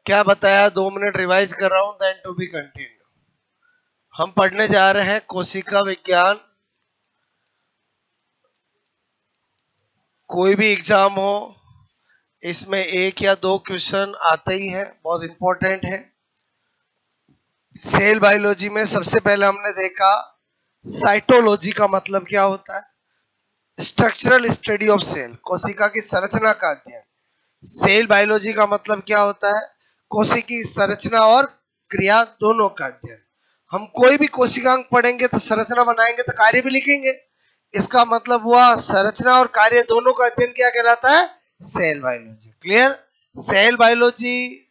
क्या बताया, 2 minute revise कर रहा हूं, देन टू बी कंटिन्यू। हम पढ़ने जा रहे हैं कोशिका विज्ञान। कोई भी एग्जाम हो, इसमें 1 या 2 क्वेश्चन आते ही हैं, बहुत इंपॉर्टेंट है। सेल बायोलॉजी में सबसे पहले हमने देखा साइटोलॉजी का मतलब क्या होता है। स्ट्रक्चरल स्टडी ऑफ सेल, कोशिका की संरचना का अध्ययन। सेल बायोलॉजी का मतलब क्या होता है, कोशिका की संरचना और क्रिया दोनों का अध्ययन। हम कोई भी कोशिकांग पढ़ेंगे तो संरचना बनाएंगे तो कार्य भी लिखेंगे। इसका मतलब हुआ संरचना और कार्य दोनों का अध्ययन क्या कहलाता है, cell biology. Clear. Cell biology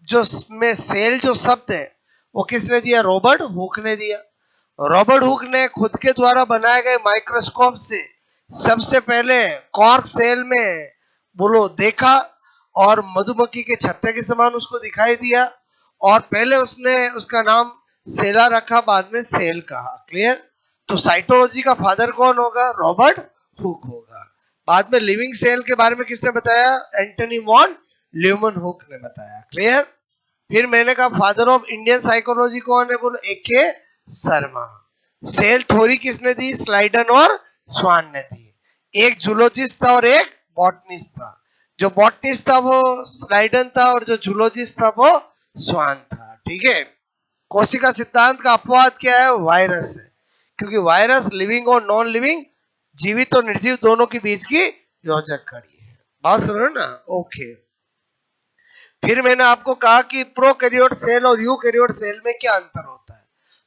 जो में सेल जो शब्द है वो किसने दिया, रॉबर्ट हुक ने दिया। रॉबर्ट हुक ने खुद के द्वारा बनाए गए माइक्रोस्कोप से सबसे पहले कॉर्क सेल में बोलो देखा और मधुमक्खी के छत्ते के समान उसको दिखाई दिया, और पहले उसने उसका नाम सेला रखा, बाद में सेल कहा। क्लियर। तो साइटोलॉजी का फादर कौन होगा, रॉबर्ट हुक होगा। बाद में लिविंग सेल के बारे में किसने बताया, एंटनी वॉन ल्यूमन हुक ने बताया। क्लियर। फिर मैंने कहा फादर ऑफ इंडियन साइकोलॉजी कौन है, बोलो AK शर्मा। सेल थ्योरी किसने दी, स्लाइडन और स्वान ने दी। एक जूलॉजिस्ट था और एक बॉटनिस्ट था। जो बॉटनिस्ट था वो स्लाइडन था और जो जूलॉजिस्ट था वो स्वान था। ठीक है। कोशिका सिद्धांत का अपवाद क्या है, वायरस है, क्योंकि वायरस लिविंग और नॉन लिविंग, जीवित और निर्जीव दोनों के बीच की योजक कड़ी है। बात समझ रहे हो ना। ओके। फिर मैंने आपको कहा कि प्रोकैरियोट सेल और यूकैरियोट सेल में क्या अंतर होता है,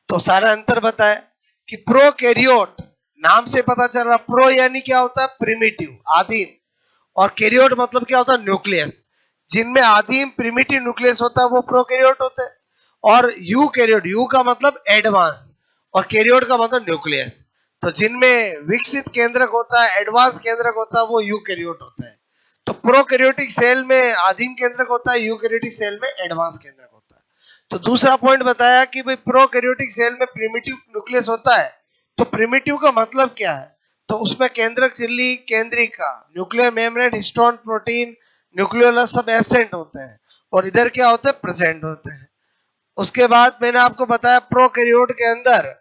तो सारा अंतर बताया कि प्रोकैरियोट, नाम से पता चल रहा, प्रो यानी क्या होता है, प्रिमिटिव, आदिम, और कैरियोट मतलब क्या होता है, न्यूक्लियस। जिनमें आदिम प्रिमिटिव न्यूक्लियस होता है वो प्रोकैरियोट होते हैं। और यूकैरियोट, यू का मतलब एडवांस और कैरियोट का मतलब न्यूक्लियस, तो जिनमें विकसित केंद्रक होता है, एडवांस केंद्रक होता है, वो यूकैरियोट होता है। तो प्रोकैरियोटिक सेल में आदिम केंद्रक होता है, यूकैरियोटिक सेल में एडवांस केंद्रक होता है। तो दूसरा पॉइंट बताया कि भाई प्रोकैरियोटिक सेल में प्रिमिटिव न्यूक्लियस होता है। तो प्रिमिटिव का मतलब क्या है, तो उसमें केंद्रक झिल्ली, केंद्रिका, nuclear membrane, histone protein, nucleolus सब एब्सेंट होते हैं, और इधर क्या होते हैं, प्रेजेंट होते हैं। उसके बाद मैंने आपको बताया प्रोकैरियोट के अंदर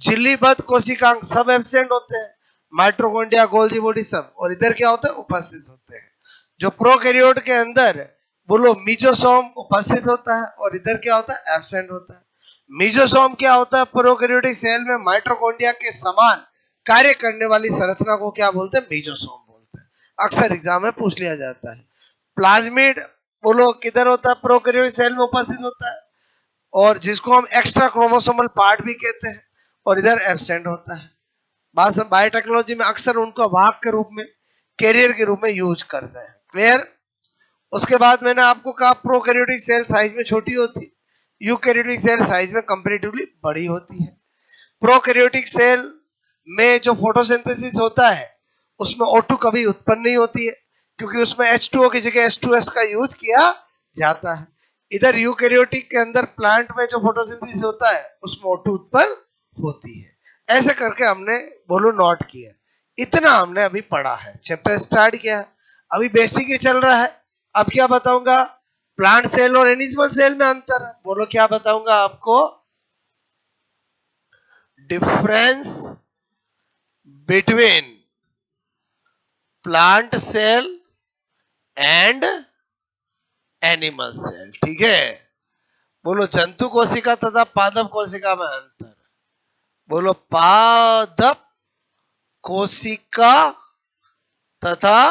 झिल्लीबद्ध कोशिकांग सब एब्सेंट होते हैं, माइटोकॉन्ड्रिया, गोल्गी बॉडी सब, और इधर क्या होते हैं, उपस्थित होते हैं। जो प्रोकैरियोट के अंदर बोलो मीजोसोम उपस्थित होता है और इधर क्या होता है, एब्सेंट होता है। मीजोसोम क्या होता है, प्रोकैरियोटिक सेल में माइटोकॉन्ड्रिया के समान कार्य करने वाली संरचना को क्या बोलते हैं, मीजोसोम बोलते हैं। अक्सर एग्जाम में पूछ लिया जाता है। प्लाज्मिड बोलो किधर होता है, प्रोकैरियोटिक सेल में उपस्थित होता है, और जिसको हम एक्स्ट्रा क्रोमोसोमल पार्ट भी कहते हैं, और इधर एब्सेंट होता है। बायोटेक्नोलॉजी में अक्सर उनको वाहक के रूप में, कैरियर के रूप में यूज करते हैं। क्लियर। उसके बाद मैंने आपको कहा प्रोकैरियोटिक सेल साइज में छोटी होती है, यूकैरियोटिक सेल साइज में कंपैरेटिवली बड़ी होती है। प्रोकैरियोटिक सेल में जो फोटोसिंथेसिस होता है उसमें O2 कभी उत्पन्न नहीं होती है, क्योंकि उसमें H2O की जगह H2S का यूज किया जाता है। इधर यूकैरियोटिक के अंदर प्लांट में जो फोटोसिंथेसिस होता है उसमें O2 उत्पन्न होती है। ऐसे करके हमने बोलो नोट किया। इतना हमने अभी पढ़ा है, चैप्टर स्टार्ट किया, अभी बेसिक ही चल रहा है। अब क्या बताऊंगा, प्लांट सेल और एनिमल सेल में अंतर है। बोलो क्या बताऊंगा आपको, difference between plant cell and animal cell. ठीक है। बोलो जंतु कोशिका तथा पादप कोशिका में अंतर। बोलो पादप कोशिका तथा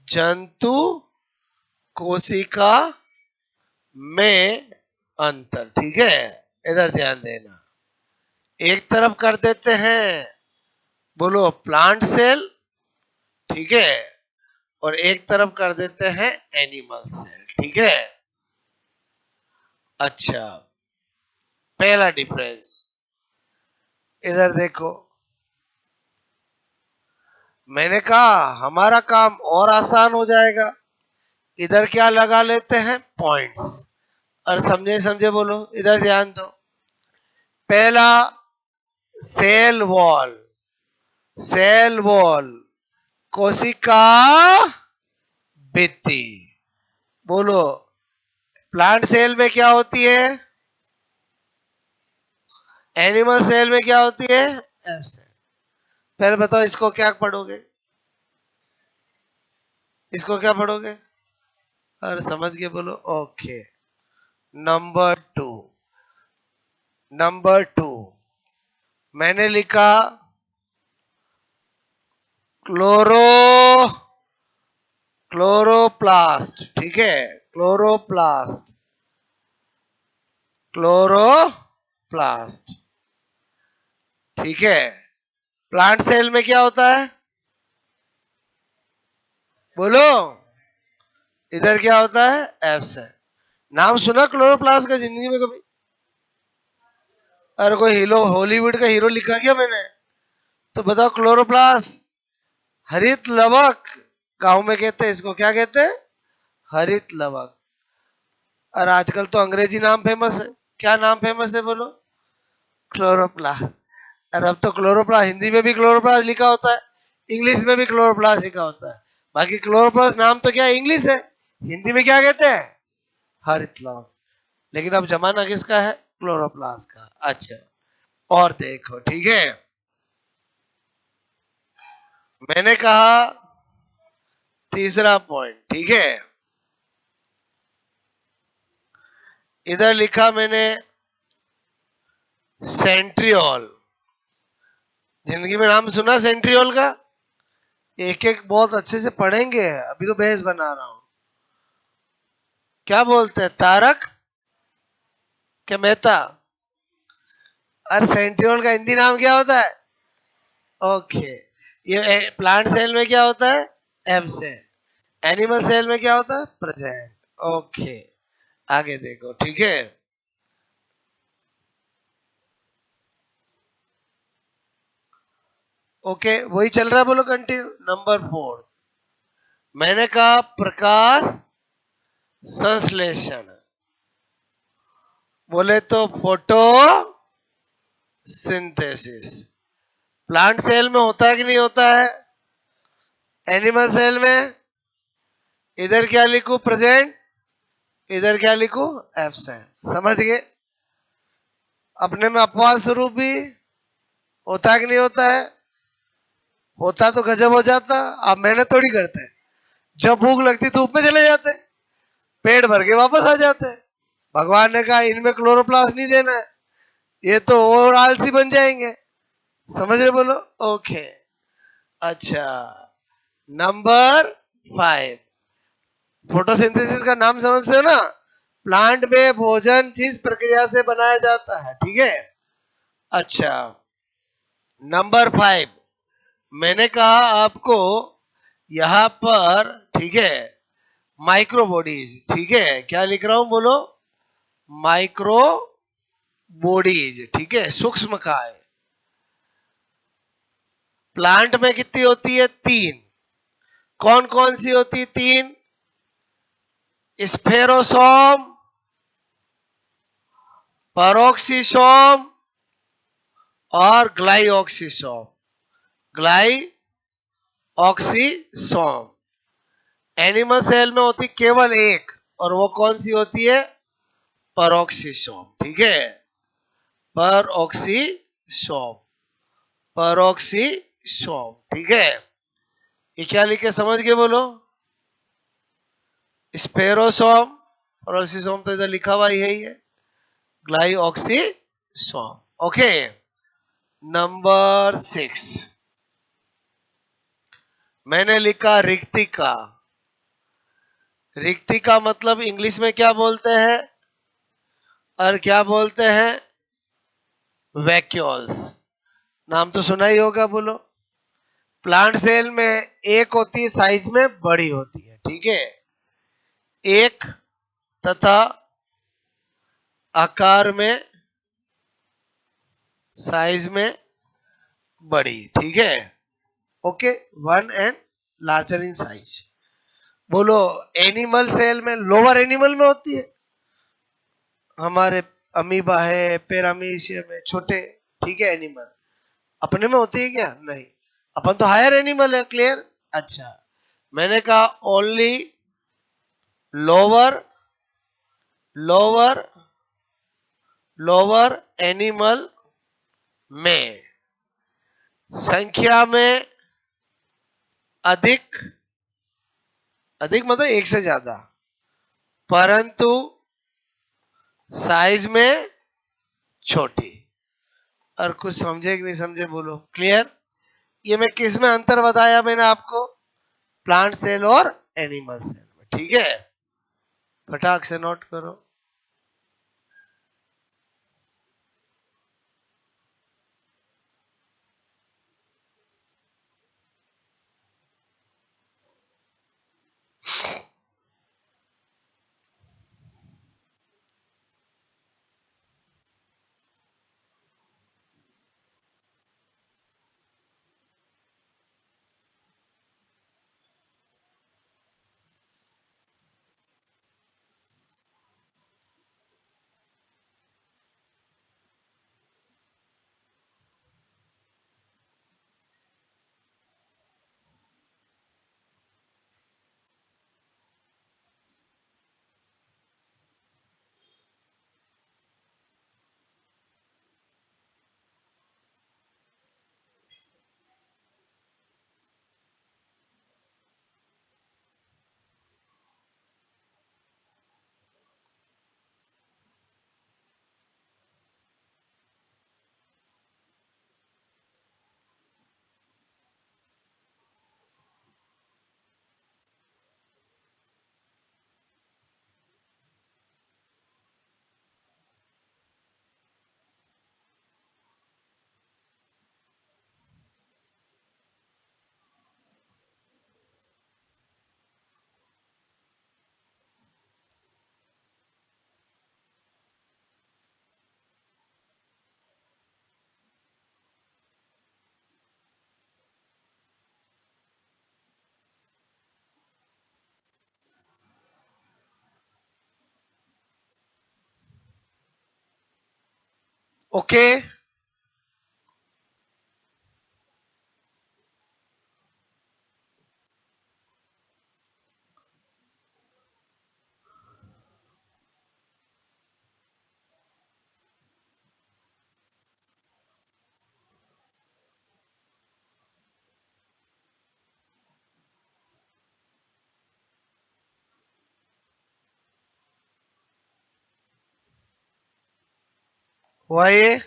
जंतु कोशिका में अंतर। ठीक है, इधर ध्यान देना। एक तरफ कर देते हैं बोलो प्लांट सेल, ठीक है, और एक तरफ कर देते हैं एनिमल सेल। ठीक है। अच्छा, पहला डिफरेंस इधर देखो, मैंने कहा हमारा काम और आसान हो जाएगा, इधर क्या लगा लेते हैं, पॉइंट्स। और समझे समझे बोलो, इधर ध्यान दो। पहला सेल वॉल, सेल वॉल, कोशिका भित्ति। बोलो प्लांट सेल में क्या होती है, एनिमल सेल में क्या होती है, एफ सेल। पहले बताओ इसको क्या पढ़ोगे, इसको क्या पढ़ोगे, और समझ के बोलो। Okay, number two, number two मैंने लिखा क्लोरो, क्लोरोप्लास्ट, ठीक है, क्लोरोप्लास्ट, क्लोरोप्लास्ट, ठीक है। प्लांट सेल में क्या होता है, बोलो, इधर क्या होता है, एफ सेल। नाम सुना क्लोरोप्लास्ट का जिंदगी में कभी? अरे कोई हीरो, हॉलीवुड का हीरो लिखा क्या मैंने? तो बताओ, क्लोरोप्लास्ट, हरित लवक, गांव में कहते हैं इसको, क्या कहते हैं, हरित लवक। और आजकल तो अंग्रेजी नाम फेमस है, क्या नाम फेमस है बोलो, क्लोरोप्लास्ट। और अब तो क्लोरोप्लास्ट हिंदी में भी क्लोरोप्लास्ट लिखा होता है, इंग्लिश में भी क्लोरोप्लास्ट लिखा होता है। बाकी क्लोरोप्लास्ट नाम तो क्या इंग्लिश है, हिंदी में क्या कहते हैं, हरित लवक। लेकिन अब जमाना किसका है, क्लोरोप्लास्ट का। अच्छा, और देखो, ठीक है, मैंने कहा तीसरा पॉइंट, ठीक है, इधर लिखा मैंने सेंट्रियोल। जिंदगी में नाम सुना सेंट्रियोल का? एक एक बहुत अच्छे से पढ़ेंगे, अभी तो बहस बना रहा हूं। क्या बोलते हैं, तारक क्या मेहता? और सेंट्रियोल का हिंदी नाम क्या होता है? ओके, ये प्लांट सेल में क्या होता है, एम सेल। एनिमल सेल में क्या होता है, प्रेजेंट। ओके, आगे देखो, ठीक है। ओके, वही चल रहा है, बोलो कंटिन्यू। नंबर 4 मैंने कहा प्रकाश संश्लेषण, बोले तो फोटो सिंथेसिस। प्लांट सेल में होता है कि नहीं होता है, एनिमल सेल में इधर क्या लिखूं, प्रेजेंट, इधर क्या लिखूं, एब्सेंट। समझ गए? अपने में अपवाद स्वरूप भी होता है कि नहीं होता है? होता तो गजब हो जाता, आप मेहनत थोड़ी करते हैं। जब भूख लगती धूप में चले जाते, पेट भर के वापस आ जाते। भगवान ने कहा इनमें क्लोरोप्लास्ट नहीं देना है, ये तो और आलसी बन जाएंगे। समझ रहे बोलो? ओके, अच्छा, नंबर 5 फोटोसिंथेसिस का नाम समझते हो ना, प्लांट में भोजन जिस प्रक्रिया से बनाया जाता है, ठीक है। अच्छा, नंबर 5 मैंने कहा आपको यहां पर, ठीक है, माइक्रो बॉडीज, ठीक है, क्या लिख रहा हूं बोलो, माइक्रो बॉडीज, ठीक है, सूक्ष्म काय। प्लांट में कितनी होती है, 3। कौन कौन सी होती है 3? स्फेरोसोम, पेरोक्सिसोम और ग्लाइऑक्सिसोम, ग्लाइऑक्सिसोम। एनिमल सेल में होती केवल एक, और वो कौन सी होती है, पेरोक्सिसोम, ठीक है, पेरोक्सिसोम, पेरोक्सिसोम, ठीक है। ये क्या लिखे समझ के बोलो, स्पेरोसोम, पेरोक्सिसोम तो इधर लिखा हुआ ही है, ग्लाइऑक्सिसोम। ओके, नंबर 6 मैंने लिखा रिक्तिका। रिक्तिका मतलब इंग्लिश में क्या बोलते हैं, और क्या बोलते हैं, वैक्यूल्स। नाम तो सुना ही होगा, बोलो। प्लांट सेल में एक होती है साइज में बड़ी होती है, ठीक है, एक, तथा आकार में, साइज में बड़ी, ठीक है। Okay, 1 and larger in size. बोलो, एनिमल सेल में लोअर एनिमल में होती है, हमारे अमीबा है, पैरामीशियम है, छोटे, ठीक है, एनिमल। अपने में होती है क्या, नहीं, अपन तो हायर एनिमल है, क्लियर। अच्छा, मैंने कहा only lower lower lower animal में संख्या में अधिक, अधिक मतलब एक से ज्यादा, परंतु साइज में छोटी। और कुछ समझे कि नहीं समझे बोलो, क्लियर? ये मैं किस में अंतर बताया मैंने आपको? प्लांट सेल और एनिमल सेल में, ठीक है? फटाक से नोट करो। ओके, वही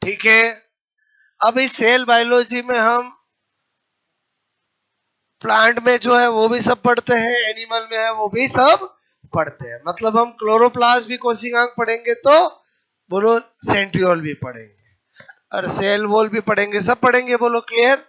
ठीक है। अब इस सेल बायोलॉजी में हम प्लांट में जो है वो भी सब पढ़ते हैं, एनिमल में है वो भी सब पढ़ते हैं। मतलब हम क्लोरोप्लास्ट भी कोशिकांग पढ़ेंगे तो बोलो सेंट्रियोल भी पढ़ेंगे, और सेल वॉल भी पढ़ेंगे, सब पढ़ेंगे, बोलो clear?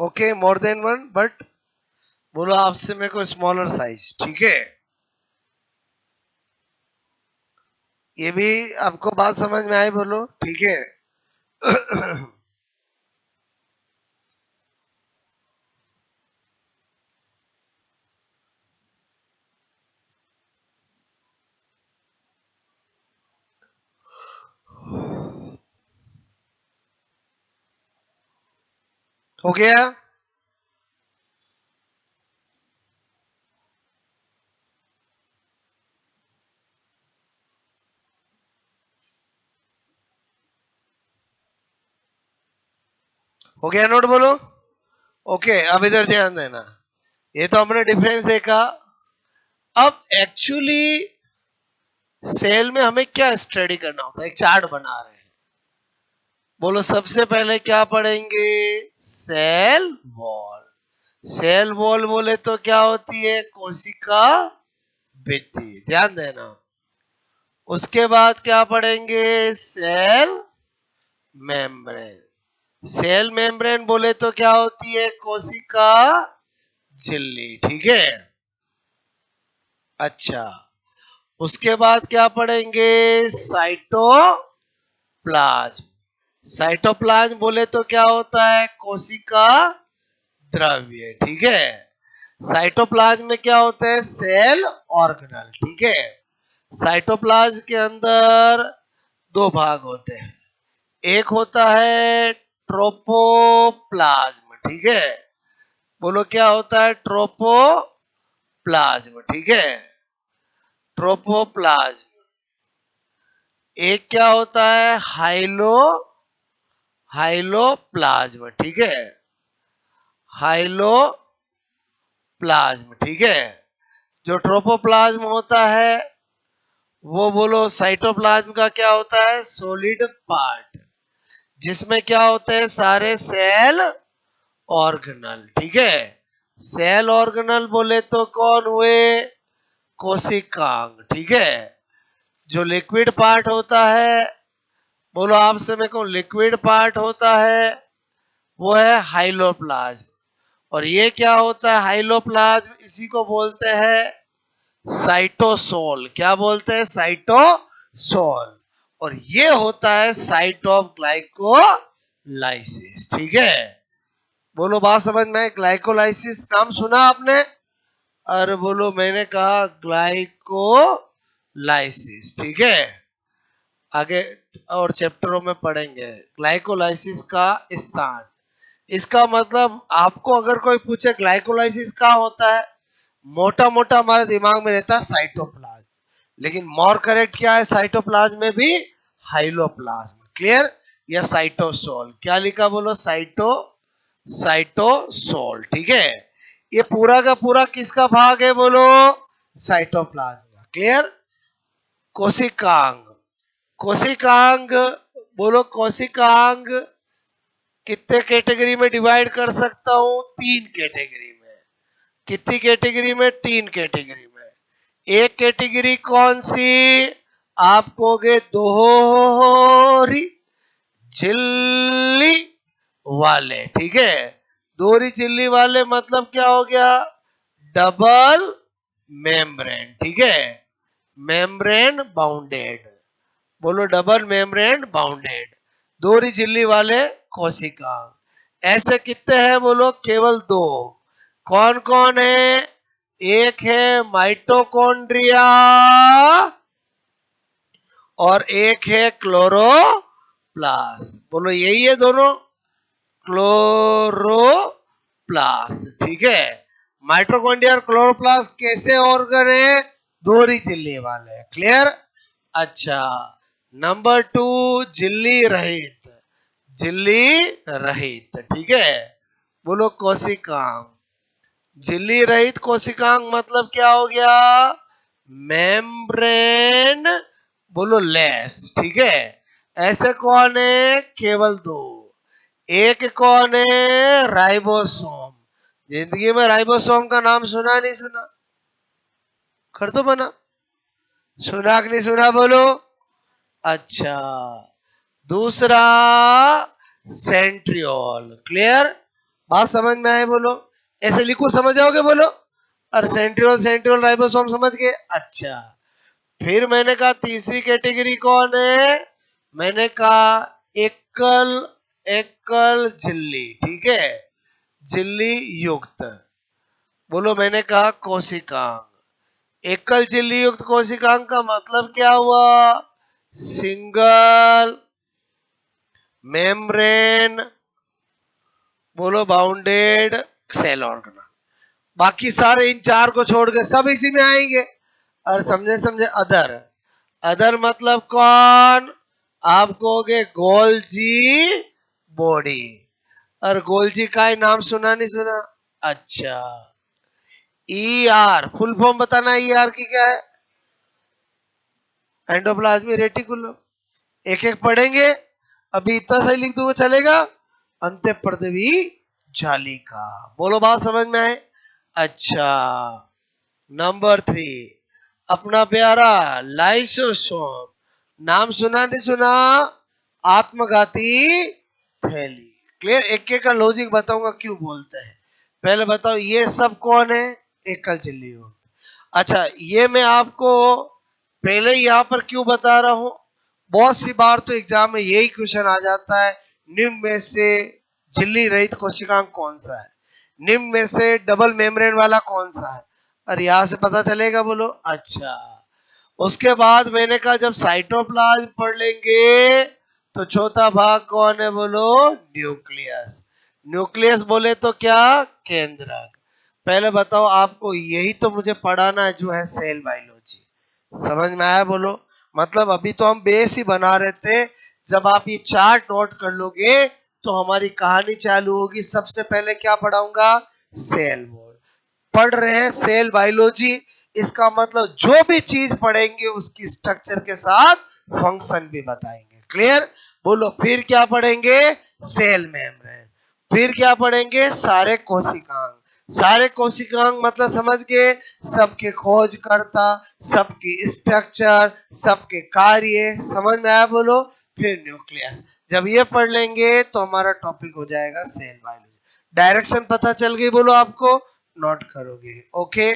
Okay, more than one, but बोलो आपसे मेरे को स्मॉलर साइज, ठीक है। ये भी आपको बात समझ में आई, बोलो ठीक है। हो गया? हो गया नोट, बोलो। ओके, अब इधर ध्यान देना। ये तो हमने डिफरेंस देखा। अब एक्चुअली सेल में हमें क्या स्टडी करना होता है, एक चार्ट बना रहे हैं। बोलो सबसे पहले क्या पढ़ेंगे? Cell wall. सेल वॉल बोले तो क्या होती है? कोशिका भित्ति, ध्यान देना। उसके बाद क्या पढ़ेंगे? Cell membrane. सेल मेम्ब्रेन बोले तो क्या होती है? कोशिका झिल्ली, ठीक है। अच्छा, उसके बाद क्या पढ़ेंगे? साइटोप्लाज्म। साइटोप्लाज्म बोले तो क्या होता है? कोशिका द्रव्य, ठीक है। साइटोप्लाज्म में क्या होते हैं? सेल ऑर्गेनल, ठीक है। साइटोप्लाज्म के अंदर दो भाग होते हैं। एक होता है ट्रोपोप्लाज्म, ठीक है। बोलो क्या होता है? ट्रोपोप्लाज्म, ठीक है। ट्रोपोप्लाज्म। एक क्या होता है? हाइलोप्लाज्म, ठीक है। हाइलोप्लाज्म, ठीक है। जो ट्रोपोप्लाज्म होता है वो बोलो साइटोप्लाज्म का क्या होता है? सॉलिड पार्ट, जिसमें क्या होते हैं? सारे सेल ऑर्गेनल, ठीक है। सेल ऑर्गेनल बोले तो कौन हुए? कोशिकांग, ठीक है। जो लिक्विड पार्ट होता है, बोलो आपसे मेरे को, लिक्विड पार्ट होता है वो है हाइलोप्लाज्म। और ये क्या होता है? हाइलोप्लाज्म, इसी को बोलते हैं साइटोसोल। क्या बोलते हैं? साइटोसोल। और ये होता है साइट ऑफ ग्लाइकोलाइसिस, ठीक है। बोलो बात समझ में? ग्लाइकोलाइसिस नाम सुना आपने? अरे बोलो, मैंने कहा ग्लाइकोलाइसिस, ठीक है। आगे और चैप्टरों में पढ़ेंगे ग्लाइकोलाइसिस का स्थान। इसका मतलब आपको अगर कोई पूछे ग्लाइकोलाइसिस कहाँ होता है, मोटा मोटा हमारे दिमाग में रहता है साइटोप्लाज्म, लेकिन मोर करेक्ट क्या है? साइटोप्लाज्म में भी हाइलोप्लाज्म, क्लियर। या साइटोसोल, क्या लिखा बोलो? साइटोसोल, ठीक है। ये पूरा का पूरा किसका भाग है बोलो? साइटोप्लाज्म का, क्लियर। कोशिकांग। कोशिकांग, बोलो कोशिकांग कितने कैटेगरी में डिवाइड कर सकता हूं? तीन कैटेगरी में। कितनी कैटेगरी में? तीन कैटेगरी में। एक कैटेगरी कौन सी? आप कहोगे दोहरी झिल्ली वाले, ठीक है। दोहरी झिल्ली वाले मतलब क्या हो गया? डबल मेम्ब्रेन, ठीक है। मेम्ब्रेन बाउंडेड, बोलो डबल मेम्ब्रेन बाउंडेड, दोहरी झिल्ली वाले कोशिका। ऐसे कितने हैं बोलो? केवल दो। कौन कौन है? एक है माइटोकॉन्ड्रिया और एक है क्लोरोप्लास्ट। बोलो यही है दोनों, क्लोरोप्लास्ट, ठीक है। माइटोकॉन्ड्रिया और क्लोरोप्लास्ट कैसे ऑर्गन है? दोहरी झिल्ली वाले, क्लियर। अच्छा, नंबर टू, झिल्ली रहित। झिल्ली रहित, ठीक है। बोलो कोशिकांग। झिल्ली रहित कोशिकांग मतलब क्या हो गया? मेम्ब्रेन, बोलो लेस, ठीक है। ऐसे कौन है? केवल दो। एक कौन है? राइबोसोम। जिंदगी में राइबोसोम का नाम सुना नहीं सुना? कर दो मना। सुना कि नहीं सुना बोलो? अच्छा, दूसरा सेंट्रियोल, क्लियर। बात समझ में आए बोलो? ऐसे लिखो समझ जाओगे बोलो? और सेंट्रियोल सेंट्रियोल राइबोसोम समझ गए? अच्छा, फिर मैंने कहा तीसरी कैटेगरी कौन है? मैंने कहा एकल एकल झिल्ली, ठीक है, झिल्ली युक्त। बोलो, मैंने कहा कोशिकांग। एकल झिल्ली युक्त कोशिकांग का मतलब क्या हुआ? सिंगल मेम्ब्रेन, बोलो, बाउंडेड सेल ऑर्गन। बाकी सारे इन चार को छोड़ के सब इसी में आएंगे। और समझे समझे? अदर, अदर मतलब कौन? आप कहोगे गोल्जी बॉडी। और गोल्जी का ही नाम सुना नहीं सुना? अच्छा, ई आर फुल फॉर्म बताना, ई आर की क्या है? Endoplasmic reticulum. एक एक पढ़ेंगे, अभी इतना सही लिख दूंगा चलेगा? अंत्य प्रदेवी जालिका। बोलो, बात समझ में आए? अच्छा, नंबर 3, अपना प्यारा लाइसोसोम। नाम सुना नहीं सुना? आत्मघाती थैली। क्लियर? एक एक का लॉजिक बताऊंगा क्यों बोलते हैं। पहले बताओ, ये सब कौन है? एकल झिल्ली युक्त। अच्छा, ये मैं आपको पहले यहाँ पर क्यों बता रहा हूं? बहुत सी बार तो एग्जाम में यही क्वेश्चन आ जाता है, निम्न में से झिल्ली रहित कोशिकांग कौन सा है, निम्न में से डबल मेम्ब्रेन वाला कौन सा है। और यहां से पता चलेगा बोलो? अच्छा, उसके बाद मैंने कहा जब साइटोप्लाज्म पढ़ लेंगे तो चौथा भाग कौन है बोलो? न्यूक्लियस। न्यूक्लियस बोले तो क्या? केंद्रक। पहले बताओ, आपको यही तो मुझे पढ़ाना है जो है सेल बायोलॉजी। समझ में आया बोलो? मतलब अभी तो हम बेस ही बना रहे थे। जब आप ये चार्ट नोट कर लोगे तो हमारी कहानी चालू होगी। सबसे पहले क्या पढ़ाऊंगा? Cell wall. पढ़ रहे हैं सेल बायोलॉजी, इसका मतलब जो भी चीज पढ़ेंगे उसकी स्ट्रक्चर के साथ फंक्शन भी बताएंगे। क्लियर? बोलो, फिर क्या पढ़ेंगे? Cell membrane. फिर क्या पढ़ेंगे? सारे कोशिकांग। सारे कोशिकांग मतलब समझ गए? सबके खोजकर्ता, सबकी स्ट्रक्चर, सबके कार्य। समझ में आया बोलो? फिर न्यूक्लियस। जब ये पढ़ लेंगे तो हमारा टॉपिक हो जाएगा सेल बायोलॉजी। डायरेक्शन पता चल गई बोलो आपको? नोट करोगे? ओके।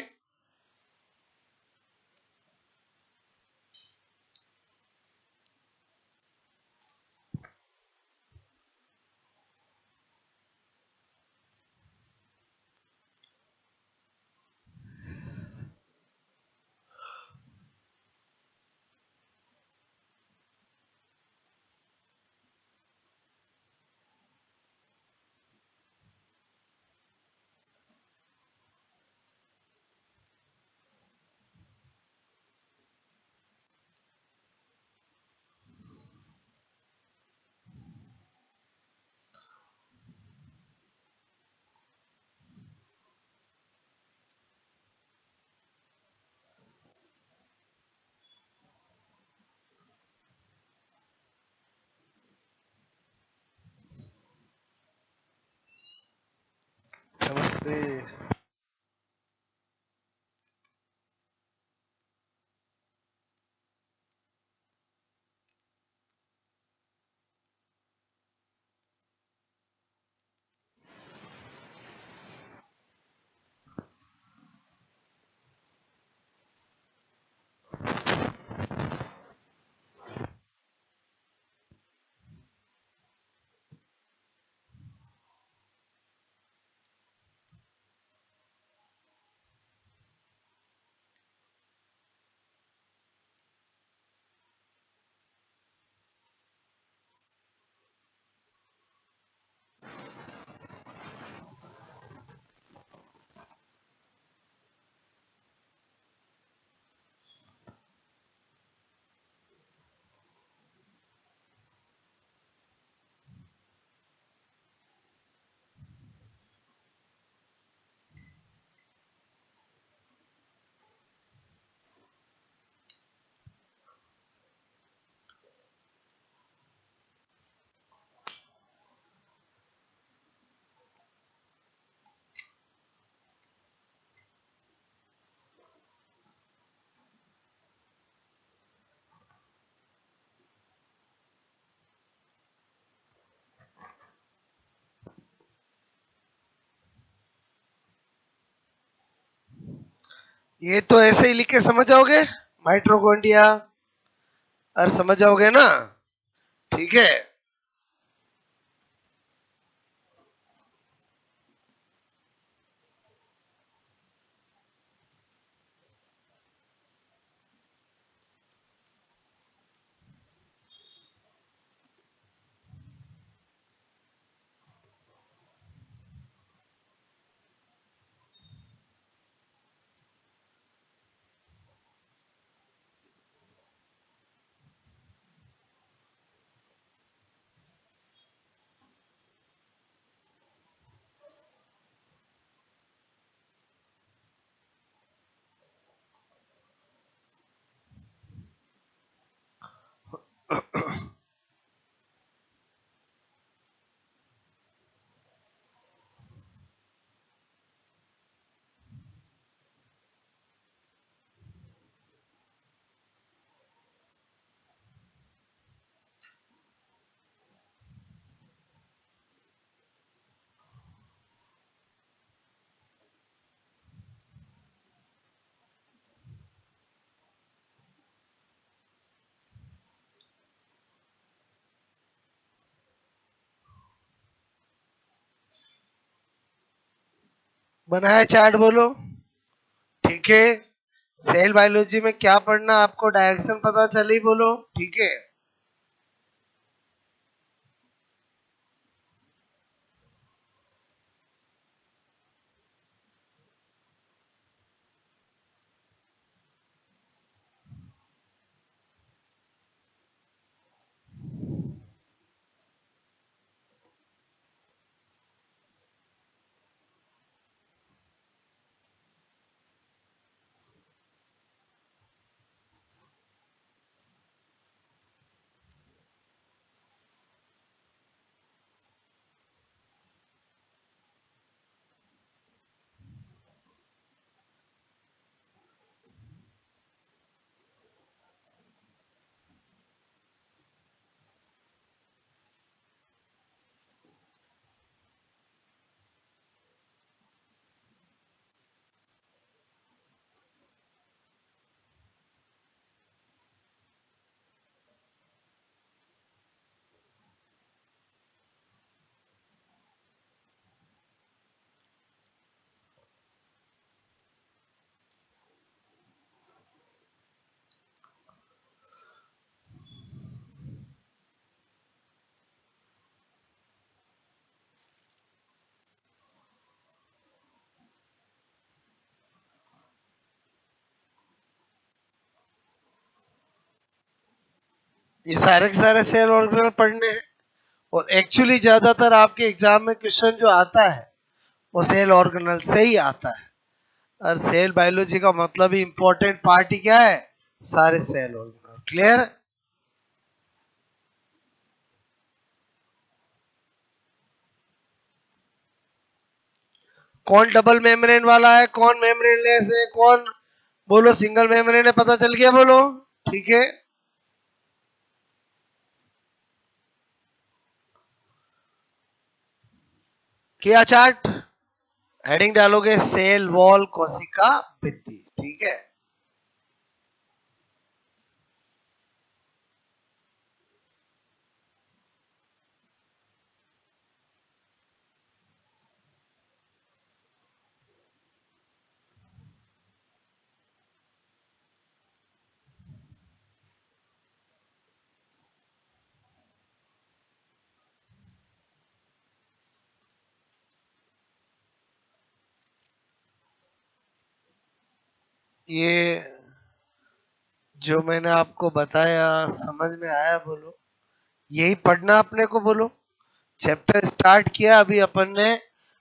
नमस्ते। ये तो ऐसे ही लिख के समझ जाओगे, माइटोकॉन्ड्रिया, और समझ जाओगे ना, ठीक है। बनाया चार्ट, बोलो, ठीक है। सेल बायोलॉजी में क्या पढ़ना, आपको डायरेक्शन पता चली, बोलो, ठीक है। ये सारे के सारे सेल ऑर्गेनल पढ़ने हैं, और एक्चुअली ज्यादातर आपके एग्जाम में क्वेश्चन जो आता है वो सेल ऑर्गेनल से ही आता है। और सेल बायोलॉजी का मतलब ही इंपॉर्टेंट पार्ट ही क्या है, सारे सेल ऑर्गेनल, क्लियर। कौन डबल मेम्ब्रेन वाला है, कौन मेम्ब्रेन लेस है, कौन, बोलो, सिंगल मेम्ब्रेन है, पता चल गया, बोलो, ठीक है। किया चार्ट, हेडिंग डालोगे सेल वॉल कोशिका भित्ति, ठीक है। ये जो मैंने आपको बताया समझ में आया, बोलो, यही पढ़ना अपने को, बोलो। चैप्टर स्टार्ट किया अभी अपन ने,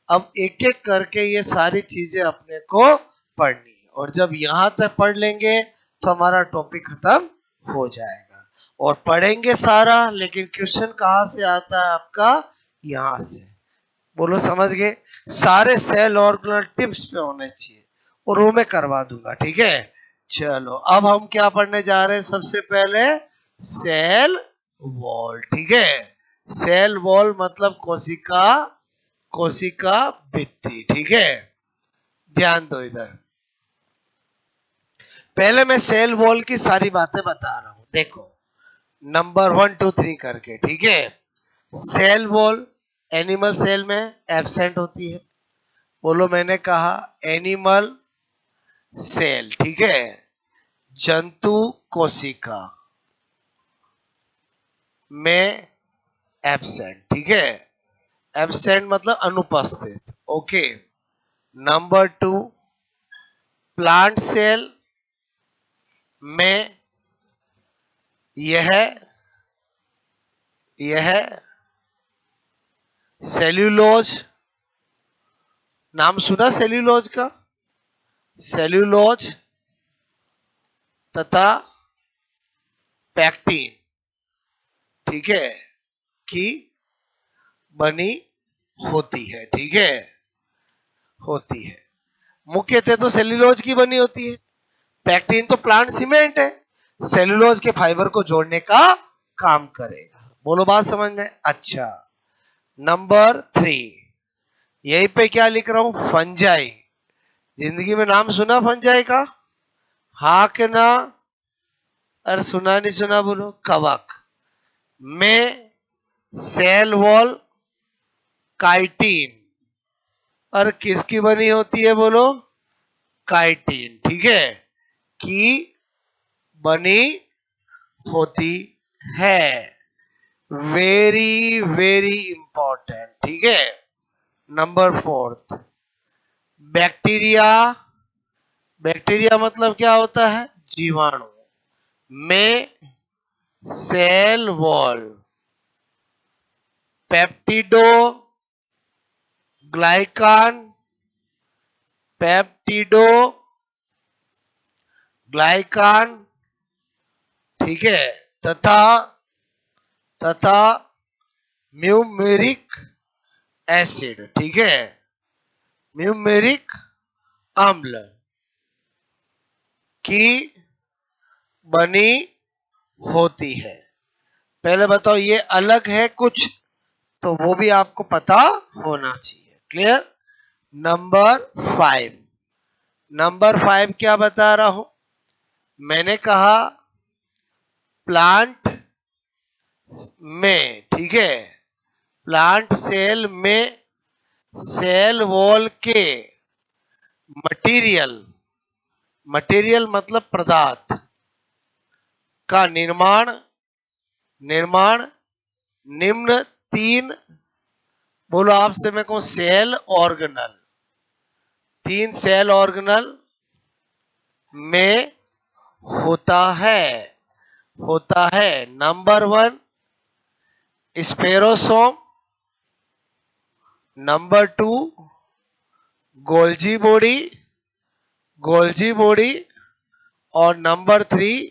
अब एक एक करके ये सारी चीजें अपने को पढ़नी है, और जब यहां तक पढ़ लेंगे तो हमारा टॉपिक खत्म हो जाएगा। और पढ़ेंगे सारा, लेकिन क्वेश्चन कहाँ से आता है आपका, यहां से, बोलो, समझ गए। सारे सेल ऑर्गेनल टिप्स पे होने चाहिए, और वो मैं करवा दूंगा, ठीक है। चलो, अब हम क्या पढ़ने जा रहे हैं, सबसे पहले सेल वॉल, ठीक है। सेल वॉल मतलब कोशिका, कोशिका भित्ति, ठीक है। ध्यान दो इधर। पहले मैं सेल वॉल की सारी बातें बता रहा हूं, देखो नंबर 1 2 3 करके, ठीक है। सेल वॉल एनिमल सेल में एब्सेंट होती है। बोलो, मैंने कहा एनिमल सेल, ठीक है। जंतु कोशिका में एब्सेंट, ठीक है। एब्सेंट मतलब अनुपस्थित, ओके। नंबर 2, प्लांट सेल में यह सेल्यूलोज, नाम सुना सेल्यूलोज का? सेल्यूलोज तथा पैक्टीन, ठीक है, की बनी होती है, ठीक है, होती है। मुख्यतः तो सेल्यूलोज की बनी होती है। पैक्टीन तो प्लांट सीमेंट है, सेल्यूलोज के फाइबर को जोड़ने का काम करेगा। बोलो, बात समझ में? अच्छा। नंबर 3, यहीं पे क्या लिख रहा हूं? फंजाई। जिंदगी में नाम सुना फंजाई का? हाँ के ना? अरे सुना नहीं सुना? बोलो। कवक में सेल वॉल काइटिन, और किसकी बनी होती है? बोलो। काइटिन, ठीक है, की बनी होती है। वेरी वेरी इंपॉर्टेंट, ठीक है। Number 4, bacteria. बैक्टीरिया मतलब क्या होता है? जीवाणु में सेल वॉल पेप्टिडो ग्लाइकान, पेप्टिडो ग्लाइकान, ठीक है, तथा तथा म्यूमेरिक एसिड, ठीक है, म्यूमेरिक अम्ल की बनी होती है। पहले बताओ, ये अलग है कुछ तो वो भी आपको पता होना चाहिए। क्लियर? नंबर 5 क्या बता रहा हूं? मैंने कहा प्लांट में, ठीक है, प्लांट सेल में सेल वॉल के मटेरियल मतलब पदार्थ का निर्माण निम्न 3, बोलो आपसे मैं कहूं सेल ऑर्गेनल, 3 सेल ऑर्गेनल में होता है। Number 1, spherosome. Number 2, Golgi body. और नंबर 3,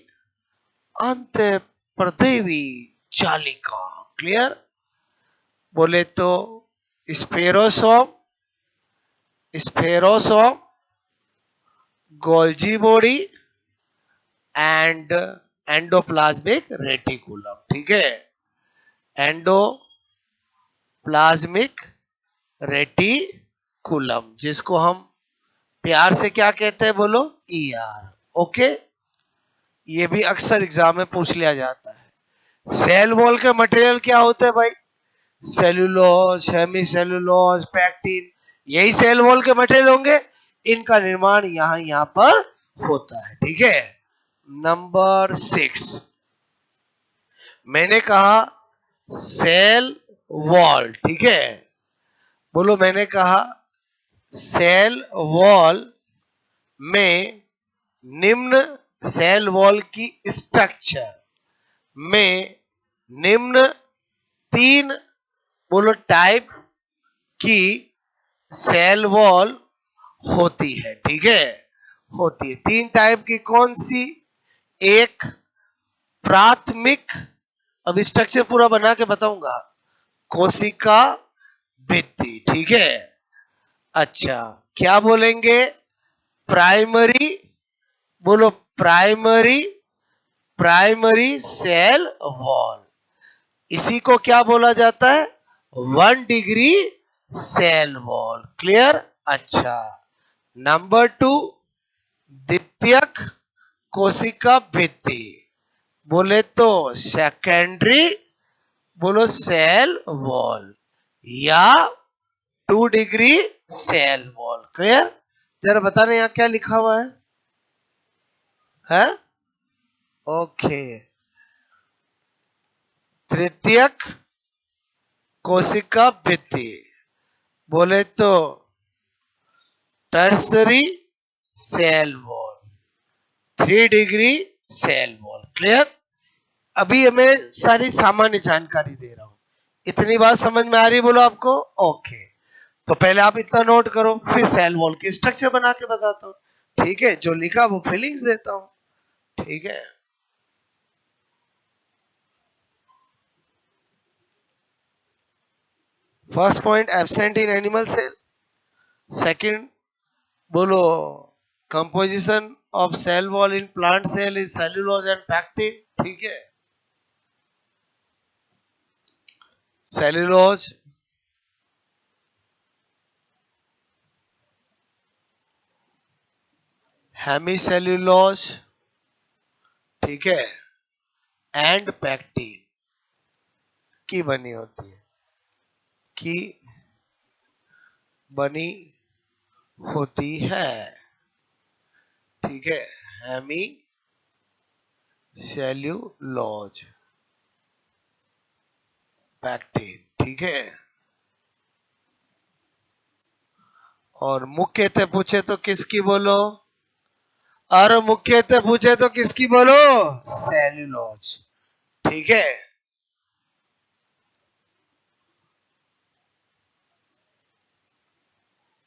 अंत प्रदेवी जालिका। क्लियर? बोले तो spherosome, Golgi body and endoplasmic reticulum, ठीक है, एंडोप्लाज्मिक रेटिकुलम, जिसको हम प्यार से क्या कहते हैं? बोलो, ईआर। ओके, ये भी अक्सर एग्जाम में पूछ लिया जाता है। सेल वॉल के मटेरियल क्या होते हैं भाई? सेल्यूलोज, हेमी सेल्यूलोज, पैक्टिन, यही सेल वॉल के मटेरियल होंगे। इनका निर्माण यहां पर होता है, ठीक है। नंबर 6, मैंने कहा सेल वॉल, ठीक है। बोलो, मैंने कहा सेल वॉल में निम्न सेल वॉल की स्ट्रक्चर में निम्न 3, बोलो, टाइप की सेल वॉल होती है, ठीक है, होती है। 3 टाइप की कौन सी? एक प्राथमिक, अब स्ट्रक्चर पूरा बना के बताऊंगा, कोशिका भित्ति, ठीक है। अच्छा, क्या बोलेंगे? प्राइमरी, बोलो, प्राइमरी सेल वॉल। इसी को क्या बोला जाता है? 1 डिग्री सेल वॉल। क्लियर? अच्छा। नंबर 2, द्वितीयक कोशिका भित्ति, बोले तो सेकेंडरी, बोलो सेल वॉल, या 2 डिग्री सेल वॉल। क्लियर? जरा बताना यहाँ क्या लिखा हुआ है? है ओके। तृतीयक कोशिका भित्ति, बोले तो tertiary cell wall, 3 degree cell wall. Clear? अभी मैं सारी सामान्य जानकारी दे रहा हूं। इतनी बात समझ में आ रही बोलो आपको? ओके। तो पहले आप इतना नोट करो, फिर सेल वॉल की स्ट्रक्चर बना के बताता हूं। ठीक है? जो लिखा वो फीलिंग्स देता हूं। ठीक है? First point, absent in animal cell. Second, बोलो composition of cell wall in plant cell is cellulose and pectin. ठीक है? सेल्यूलोज, हेमीसेल्यूलोज, ठीक है, एंड पैक्टिन की बनी होती है, की बनी होती है। ठीक है? Hemicellulose, pectin. ठीक है? और मुख्यतः पूछे तो किसकी बोलो? और मुख्यतः पूछे तो किसकी बोलो? सेल्यूलोज। ठीक है?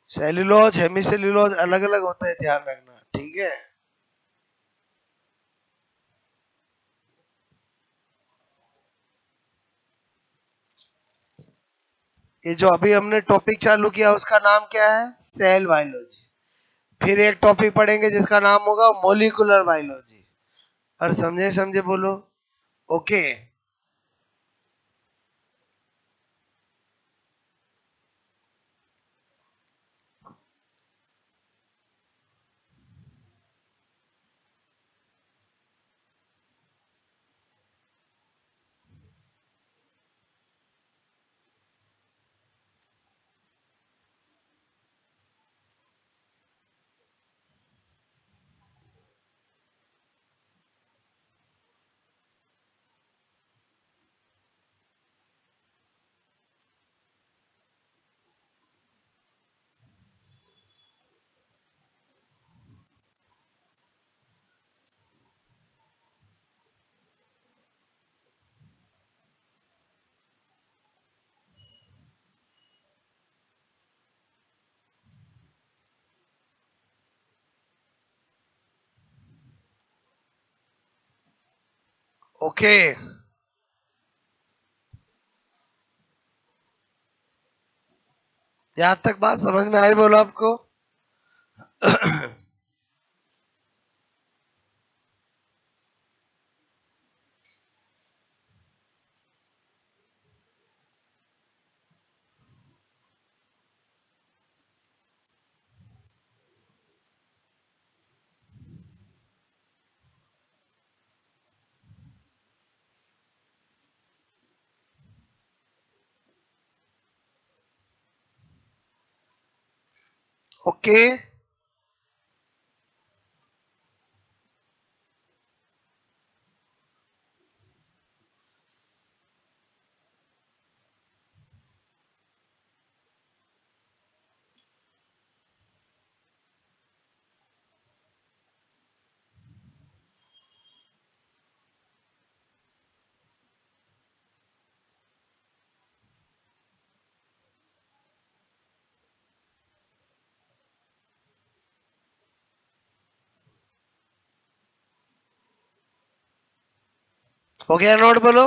सेल्यूलोज हेमीसेल्यूलोज अलग अलग होता है, ध्यान रखना। ठीक है? ये जो अभी हमने टॉपिक चालू किया उसका नाम क्या है? Cell biology. फिर एक टॉपिक पढ़ेंगे जिसका नाम होगा मोलिकुलर बायोलॉजी। और समझे समझे बोलो? ओके। ओके, यहां तक बात समझ में आई बोलो आपको? ओके, हो गया नोट बोलो?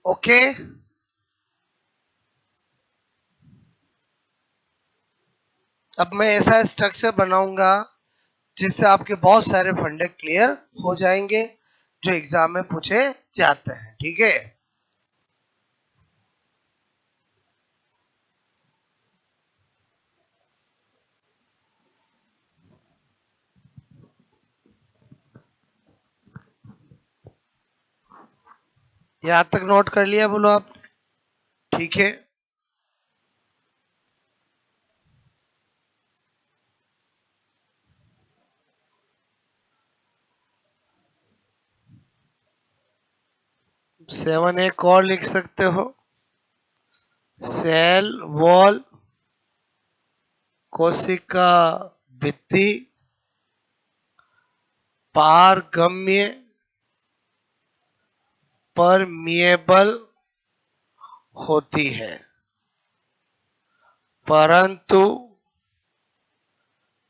ओके, अब मैं ऐसा स्ट्रक्चर बनाऊंगा जिससे आपके बहुत सारे फंडे क्लियर हो जाएंगे जो एग्जाम में पूछे जाते हैं। ठीक है, यहां तक नोट कर लिया बोलो आप? ठीक है, सेवन एक और लिख सकते हो, सेल वॉल कोशिका भित्ति पारगम्य परमिएबल होती है परंतु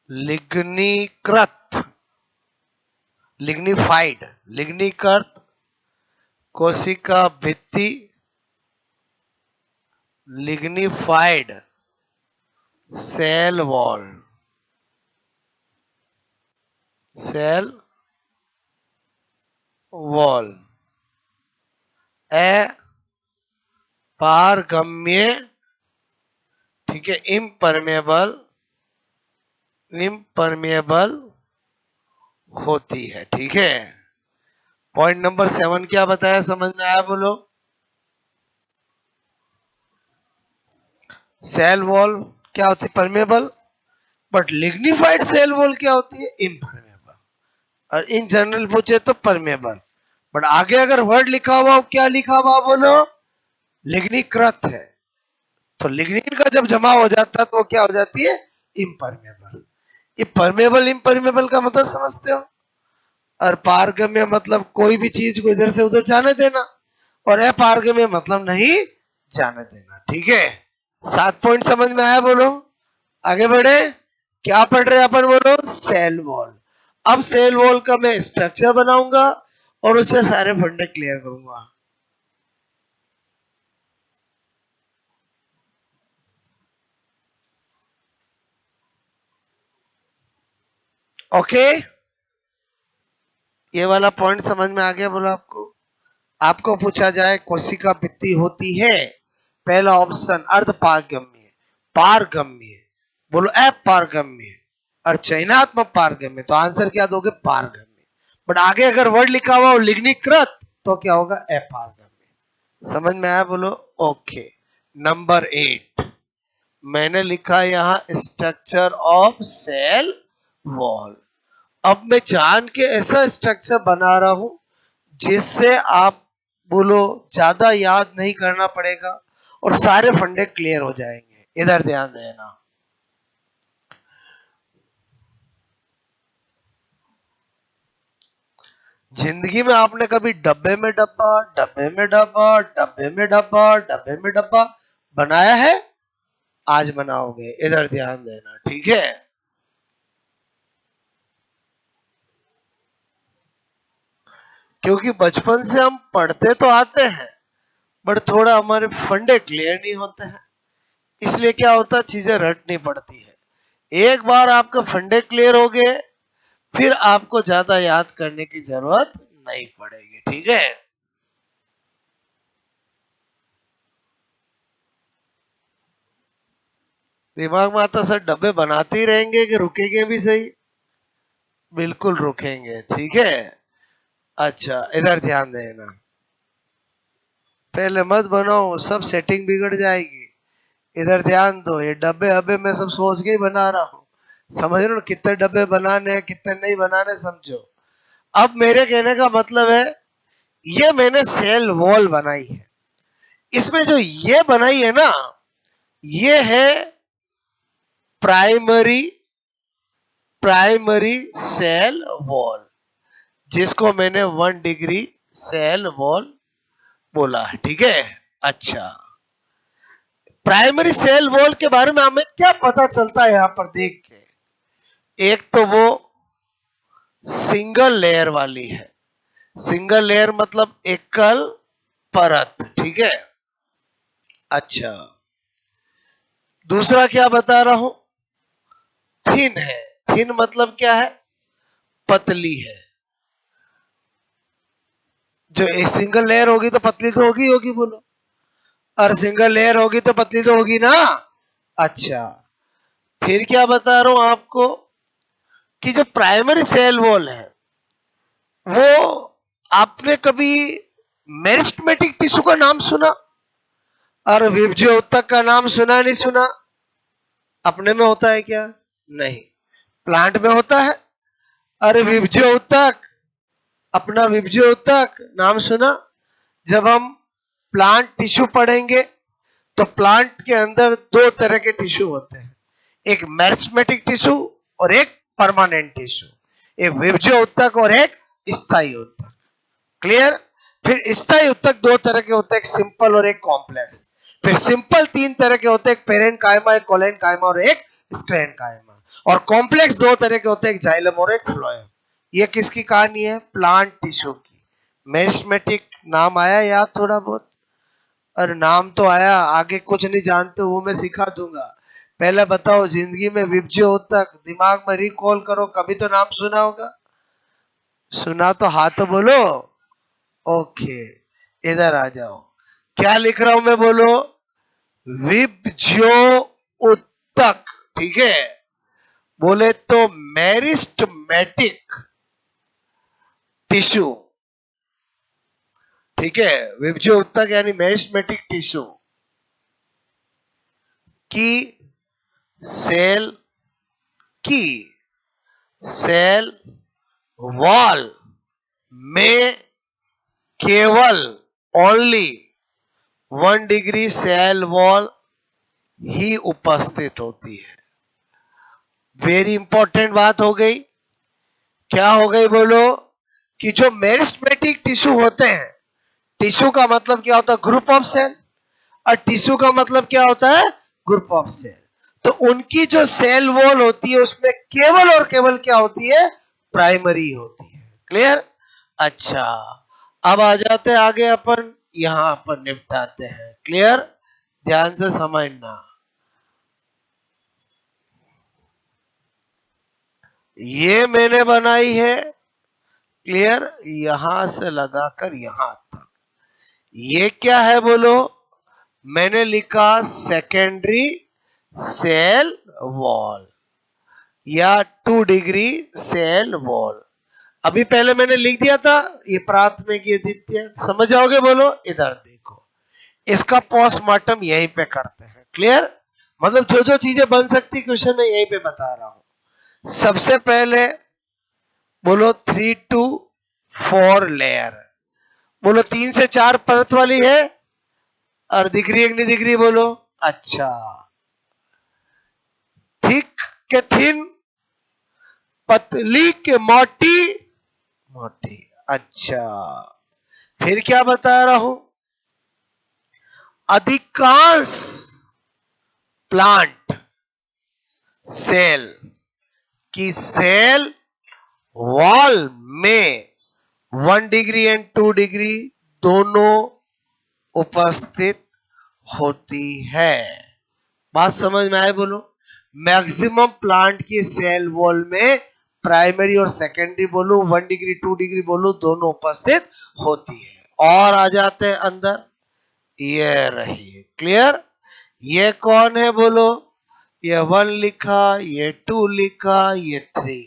लिग्नीकृत लिग्निफाइड लिग्नीकृत कोशिका भित्ति lignified cell wall cell wall पारगम्य, ठीक है, इम्परमेबल इम्परमेबल होती है। ठीक है, पॉइंट नंबर 7 क्या बताया, समझ में आया बोलो? सेल वॉल क्या होती है? Permeable. But lignified cell wall क्या होती है? इम्परमेबल। और इन जनरल पूछे तो परमेबल, बट आगे अगर वर्ड लिखा हुआ हो, क्या लिखा हुआ बोलो? लिग्निकृत है, तो लिग्निन का जब जमा हो जाता है तो वो क्या हो जाती है? इम्परमेबल। ये परमेबल इम्परमेबल का मतलब समझते हो? और पारगम्य मतलब कोई भी चीज को इधर से उधर जाने देना, और अपारगम्य मतलब नहीं जाने देना। ठीक है, 7 पॉइंट समझ में आया बोलो? आगे बढ़े, क्या पढ़ रहे हैं अपन बोलो? Cell wall. अब सेल वॉल का मैं स्ट्रक्चर बनाऊंगा और उससे सारे फंडे क्लियर करूंगा। ओके, ये वाला पॉइंट समझ में आ गया बोलो आपको? आपको पूछा जाए कोशिका भित्ति होती है, पहला ऑप्शन अर्ध पारगम्य पारगम्य, बोलो अपारगम्य और चयनात्मक पारगम्य, तो आंसर क्या दोगे? पारगम्य। बट आगे अगर वर्ड लिखा हुआ हो लिग्निकृत तो क्या होगा? अपारगम्य। समझ में आया बोलो? ओके, नंबर 8 मैंने लिखा यहाँ स्ट्रक्चर ऑफ सेल वॉल। अब मैं जान के ऐसा स्ट्रक्चर बना रहा हूं जिससे आप बोलो ज्यादा याद नहीं करना पड़ेगा और सारे फंडे क्लियर हो जाएंगे। इधर ध्यान देना, जिंदगी में आपने कभी डब्बे में डब्बा डब्बे में डब्बा डब्बे में डब्बा डब्बे में डब्बा बनाया है? आज बनाओगे, इधर ध्यान देना। ठीक है, क्योंकि बचपन से हम पढ़ते तो आते हैं बट थोड़ा हमारे फंडे क्लियर नहीं होते हैं, इसलिए क्या होता है, चीजें रटनी पड़ती है। एक बार आपका फंडे क्लियर हो गए फिर आपको ज्यादा याद करने की जरूरत नहीं पड़ेगी। ठीक है, दिमाग में आता सर डब्बे बनाते ही रहेंगे कि रुकेंगे भी सही? बिल्कुल रुकेंगे। ठीक है, अच्छा इधर ध्यान देना, पहले मत बनाओ, सब सेटिंग बिगड़ जाएगी। इधर ध्यान दो, ये डब्बे हब्बे मैं सब सोच के ही बना रहा हूँ, समझ रहे हो? कितने डब्बे बनाने हैं कितने नहीं बनाने समझो। अब मेरे कहने का मतलब है, ये मैंने सेल वॉल बनाई है, इसमें जो ये बनाई है ना, ये है प्राइमरी प्राइमरी सेल वॉल, जिसको मैंने 1 डिग्री सेल वॉल बोला है। ठीक है, अच्छा प्राइमरी सेल वॉल के बारे में हमें क्या पता चलता है यहां पर देख के? एक तो वो सिंगल लेयर वाली है, सिंगल लेयर मतलब एकल परत, ठीक है। अच्छा, दूसरा क्या बता रहा हूं, थिन है। थिन मतलब क्या है, पतली है। जो एक सिंगल लेयर होगी तो पतली तो होगी होगी बोलो, और सिंगल लेयर होगी तो पतली तो होगी ना। अच्छा, फिर क्या बता रहा हूं आपको कि जो प्राइमरी सेल वॉल है वो, आपने कभी मेरिस्टेमेटिक टिश्यू का नाम सुना और विभज्योतक का नाम सुना नहीं सुना? अपने में होता है क्या? नहीं, प्लांट में होता है। अरे विभज्योतक, अपना विभज्योतक नाम सुना? जब हम प्लांट टिश्यू पढ़ेंगे तो प्लांट के अंदर दो तरह के टिश्यू होते हैं, एक मेरिस्टेमेटिक टिश्यू और एक परमानेंट टिश्यू, एक विभज्य उत्तक और एक स्थायी उत्तक। क्लियर? फिर स्थायी उत्तक दो तरह के होते हैं, एक सिंपल और एक कॉम्प्लेक्स। फिर सिंपल तीन तरह के होते हैं, एक पेरेन्काइमा, एक कोलेनकाइमा और एक स्क्लेरेन्काइमा। और कॉम्प्लेक्स दो तरह के होते हैं, एक जाइलम और एक फ्लोएम। ये किसकी कहानी है? प्लांट टिश्यू की। मेरिस्टेमेटिक नाम आया याद थोड़ा बहुत? और नाम तो आया, आगे कुछ नहीं जानते वो मैं सिखा दूंगा। पहले बताओ, जिंदगी में विभज्य उत्तक दिमाग में रिकॉल करो, कभी तो नाम सुना होगा। सुना तो हाथ बोलो। ओके, इधर आ जाओ, क्या लिख रहा हूं मैं बोलो, विभज्यो उत्तक, ठीक है। बोले तो मेरिस्टेमेटिक टिश्यू, ठीक है। विभज्य उत्तक यानी मेरिस्टेमेटिक टिश्यू की सेल की सेल वॉल में केवल ओनली 1 डिग्री सेल वॉल ही उपस्थित होती है। वेरी इंपॉर्टेंट बात हो गई। क्या हो गई बोलो, कि जो मेरिस्टेमेटिक टिश्यू होते हैं, टिश्यू का मतलब क्या होता है? Group of cell. और टिश्यू का मतलब क्या होता है? Group of cell. तो उनकी जो सेल वॉल होती है उसमें केवल और केवल क्या होती है? प्राइमरी होती है। क्लियर? अच्छा, अब आ जाते हैं आगे, अपन यहां अपन निपटाते हैं। क्लियर? ध्यान से समझना। ये मैंने बनाई है, क्लियर, यहां से लगाकर यहां तक। ये क्या है बोलो? मैंने लिखा सेकेंडरी सेल वॉल या 2 डिग्री सेल वॉल। अभी पहले मैंने लिख दिया था ये प्राथमिक, ये द्वितीय, समझ जाओगे बोलो। इधर देखो, इसका पोस्टमार्टम यहीं पे करते हैं। क्लियर? मतलब जो जो चीजें बन सकती क्वेश्चन में यहीं पे बता रहा हूं। सबसे पहले बोलो 3 to 4 लेयर, बोलो 3 से 4 परत वाली है, और दिख रही है नहीं दिख रही बोलो? अच्छा, थिक के थिन, पतली के मोटी मोटी। अच्छा, फिर क्या बता रहा हूं, अधिकांश प्लांट सेल की सेल वॉल में 1 डिग्री एंड 2 डिग्री दोनों उपस्थित होती है। बात समझ में आए बोलो? मैक्सिमम प्लांट की सेल वॉल में प्राइमरी और सेकेंडरी बोलो, 1 डिग्री 2 डिग्री बोलो, दोनों उपस्थित होती है। और आ जाते हैं अंदर, ये रही। क्लियर? ये कौन है बोलो? ये 1 लिखा, ये 2 लिखा, ये 3।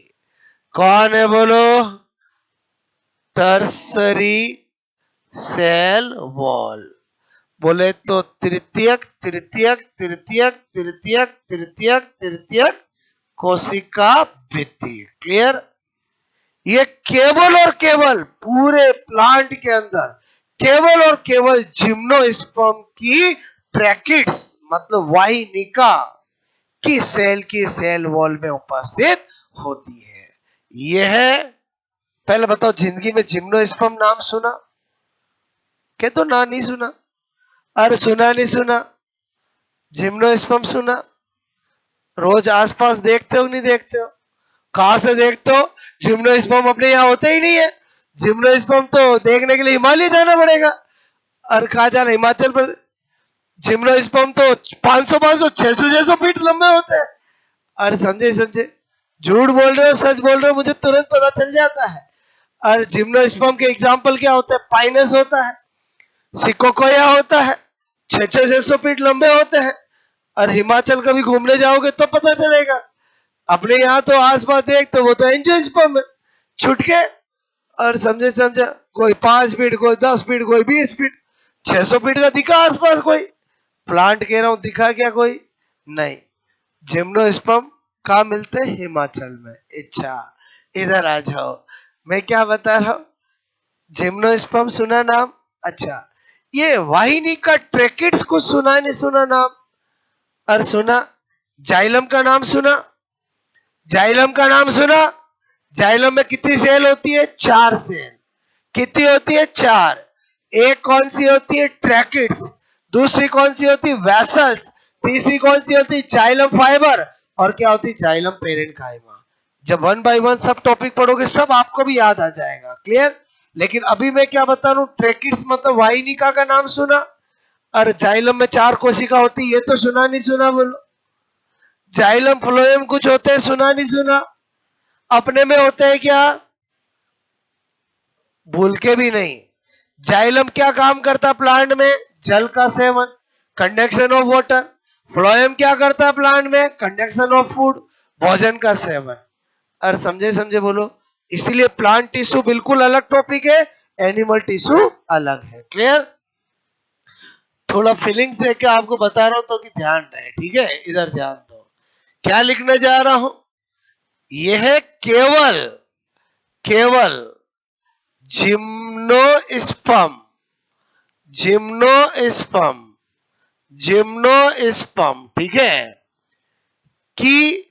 कौन है बोलो? Tertiary cell wall. बोले तो तृतीयक तृतीयक तृतीयक तृतीयक तृतीयक तृतीयक कोशिका भित्ति। क्लियर? ये केवल और केवल पूरे प्लांट के अंदर केवल और केवल जिम्नोस्पर्म की ब्रैकेट्स मतलब वाहिनिका की सेल वॉल में उपस्थित होती है। यह है, पहले बताओ, जिंदगी में जिम्नोस्पर्म नाम सुना? क्या तो ना नहीं सुना? अरे सुना नहीं सुना? जिम्नोस्पर्म सुना? रोज आसपास देखते हो नहीं देखते हो? कहां से देखते हो? जिम्नोस्पर्म अपने यहाँ होते ही नहीं है। जिम्नोस्पर्म तो देखने के लिए हिमालय जाना पड़ेगा। और कहा जा रहा हिमाचल प्रदेश जिम्नोस्पर्म तो 500 500 600 600 फीट लंबे होते हैं। और समझे समझे, झूठ बोल रहे हो सच बोल रहे हो मुझे तुरंत पता चल जाता है। और जिम्नोस्पर्म के एग्जाम्पल क्या होते हैं? पाइनस होता है, सिकोकोया होता है, 600 600 फीट लंबे होते हैं। और हिमाचल कभी घूमने जाओगे तो पता चलेगा। अपने यहाँ तो आसपास देख तो वो तो एंजियोस्पर्म है, छुटके। और समझे समझे, कोई 5 फीट, कोई 10 फीट, कोई 20 फीट, 600 फीट का दिखा आसपास कोई प्लांट, कह रहा हूं दिखा क्या कोई नहीं। जिम्नोस्पर्म कहाँ मिलते हैं? हिमाचल में। अच्छा, इधर आ जाओ, मैं क्या बता रहा हूं। जिम्नोस्पर्म सुना नाम? अच्छा, ये वाहिनी का ट्रेकिड्स को सुना नहीं सुना नाम? और सुना जाइलम का नाम सुना? जाइलम का नाम सुना? जाइलम में कितनी सेल होती है? 4 सेल। कितनी होती है? 4। एक कौन सी होती है? ट्रैकिड्स। दूसरी कौन सी होती है? वेसल्स। तीसरी कौन सी होती है? Xylem fibre. और क्या होती है? Xylem parenchyma. जब 1 बाय 1 सब टॉपिक पढ़ोगे सब आपको भी याद आ जाएगा। क्लियर? लेकिन अभी मैं क्या बता रहा हूं, ट्रैकिड्स मतलब वाहिनिका का नाम सुना, और जाइलम में 4 कोशिका होती है, ये तो सुना नहीं सुना बोलो? जाइलम फ्लोएम कुछ होते हैं, सुना नहीं सुना? अपने में होते हैं क्या? भूल के भी नहीं। जाइलम क्या काम करता प्लांट में? जल का seven, conduction of water. Phloem क्या करता है प्लांट में? कंडक्शन ऑफ फूड, भोजन का सेवन। और समझे समझे बोलो। इसीलिए प्लांट टिश्यू बिल्कुल अलग टॉपिक है, एनिमल टिश्यू अलग है। क्लियर? थोड़ा फीलिंग्स देख के आपको बता रहा हूं तो कि ध्यान रहे, ठीक है? इधर ध्यान दो, क्या लिखने जा रहा हूं। यह है केवल केवल जिम्नोस्पर्म, जिम्नोस्पर्म, जिम्नोस्पर्म, ठीक है, कि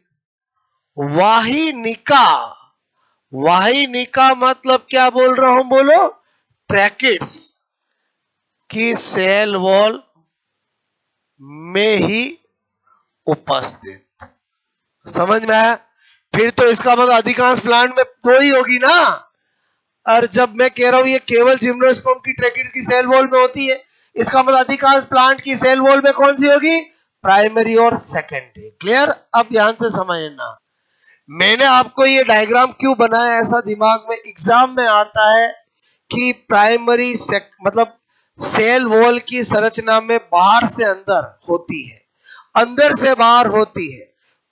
वाहिनिका। वाहिनिका मतलब क्या बोल रहा हूं बोलो? ट्रैकिड्स की सेल वॉल में ही उपस्थित। समझ में आया? फिर तो इसका मतलब अधिकांश प्लांट में दो ही होगी ना। और जब मैं कह रहा हूं ये केवल जिम्नोस्पर्म की ट्रैकिड्स की सेल वॉल में होती है, इसका मतलब अधिकांश प्लांट की सेल वॉल में कौन सी होगी? प्राइमरी और सेकेंडरी। क्लियर? अब ध्यान से समझना, मैंने आपको ये डायग्राम क्यों बनाया, ऐसा दिमाग में एग्जाम में आता है कि प्राइमरी मतलब सेल वॉल की संरचना में बाहर से अंदर होती है, अंदर से बाहर होती है।